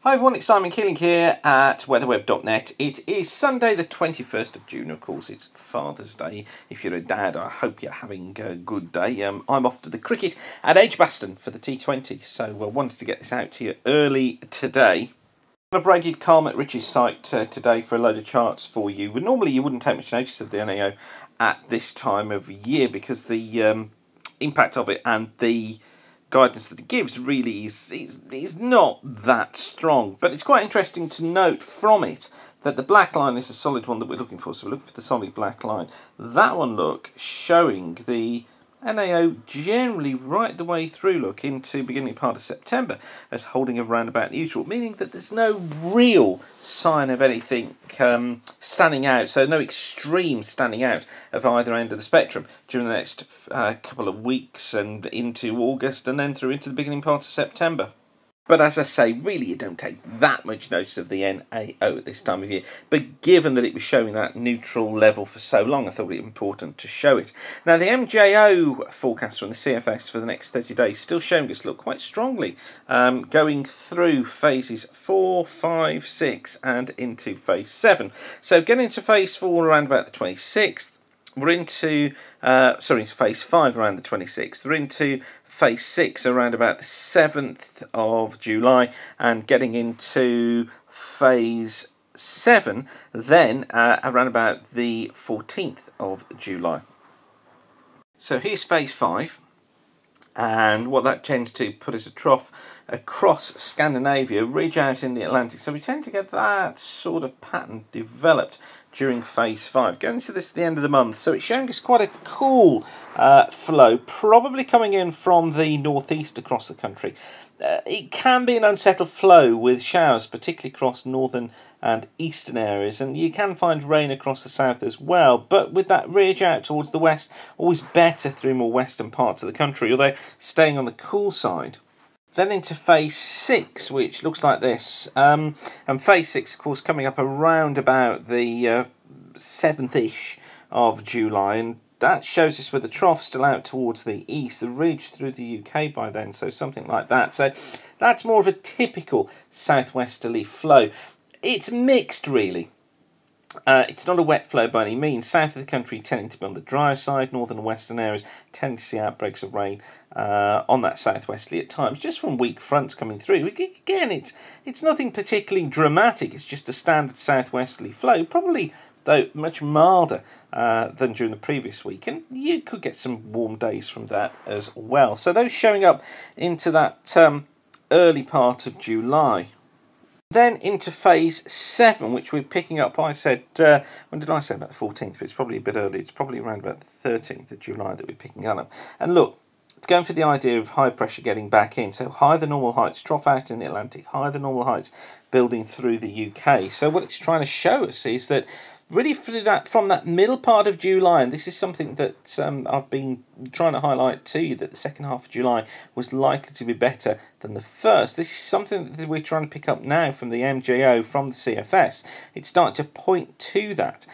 Hi everyone, it's Simon Keeling here at weatherweb.net. It is Sunday the 21st of June, of course it's Father's Day. If you're a dad, I hope you're having a good day. I'm off to the cricket at Edgbaston for the T20, so I wanted to get this out to you early today. I've raided Carl McRitchie's site today for a load of charts for you. Normally you wouldn't take much notice of the NAO at this time of year because the impact of it and the guidance that it gives really is not that strong, but it's quite interesting to note from it that the black line is a solid one that we're looking for. So we're looking for the solid black line. That one, look, showing the NAO generally right the way through, look, into beginning part of September as holding around about the usual, meaning that there's no real sign of anything standing out, so no extreme standing out of either end of the spectrum during the next couple of weeks and into August and then through into the beginning part of September. But as I say, really you don't take that much notice of the NAO at this time of year. But given that it was showing that neutral level for so long, I thought it was important to show it. Now the MJO forecast from the CFS for the next 30 days still showing us look quite strongly, going through phases 4, 5, 6 and into phase 7. So getting into phase 4 around about the 26th. We're into, into phase 5 around the 26th. We're into phase 6 around about the 7th of July and getting into phase 7 then around about the 14th of July. So here's phase 5, and what that tends to put as a trough across Scandinavia, ridge out in the Atlantic. So we tend to get that sort of pattern developed during phase 5, going into this at the end of the month. So it's showing us quite a cool flow, probably coming in from the northeast across the country. It can be an unsettled flow with showers, particularly across northern and eastern areas, and you can find rain across the south as well, but with that ridge out towards the west, always better through more western parts of the country, although staying on the cool side. Then into phase 6, which looks like this, and phase 6 of course coming up around about the 7th-ish of July, and that shows us with the trough still out towards the east, the ridge through the UK by then, so something like that. So that's more of a typical southwesterly flow. It's mixed really. It's not a wet flow by any means. South of the country tending to be on the drier side, northern and western areas tend to see outbreaks of rain on that southwesterly at times, just from weak fronts coming through. Again, it's nothing particularly dramatic, it's just a standard southwesterly flow, probably though much milder than during the previous week, and you could get some warm days from that as well. So those showing up into that early part of July. Then into phase 7, which we're picking up, I said, when did I say about the 14th? But it's probably a bit early. It's probably around about the 13th of July that we're picking up. And look, it's going for the idea of high pressure getting back in. So higher than normal heights, trough out in the Atlantic, higher than normal heights building through the UK. So what it's trying to show us is that really from that middle part of July, and this is something that I've been trying to highlight to you, that the second half of July was likely to be better than the first. This is something that we're trying to pick up now from the MJO, from the CFS. It's starting to point to that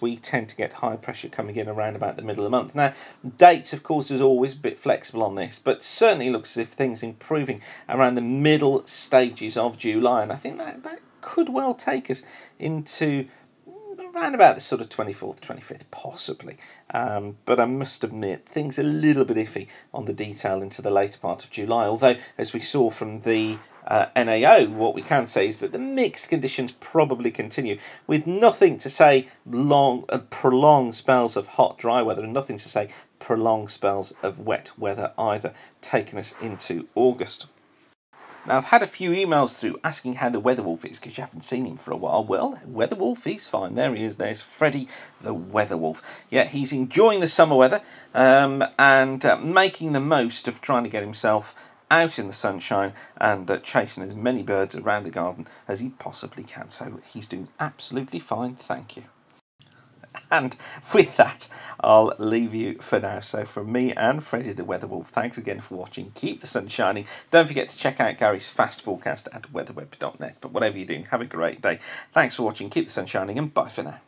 we tend to get high pressure coming in around about the middle of the month. Now, dates, of course, is always a bit flexible on this, but certainly looks as if things are improving around the middle stages of July, and I think that could well take us into around about the sort of 24th, 25th, possibly. But I must admit, things are a little bit iffy on the detail into the later part of July. Although, as we saw from the NAO, what we can say is that the mixed conditions probably continue, with nothing to say prolonged spells of hot, dry weather, and nothing to say prolonged spells of wet weather either, taking us into August. Now, I've had a few emails through asking how the Weather Wolf is, because you haven't seen him for a while. Well, Weather Wolf, he's fine. There he is. There's Freddie the Weather Wolf. Yeah, he's enjoying the summer weather and making the most of trying to get himself out in the sunshine and chasing as many birds around the garden as he possibly can. So he's doing absolutely fine, thank you. And with that, I'll leave you for now. So from me and Freddie the Weather Wolf, thanks again for watching. Keep the sun shining. Don't forget to check out Gary's fast forecast at weatherweb.net. But whatever you're doing, have a great day. Thanks for watching. Keep the sun shining, and bye for now.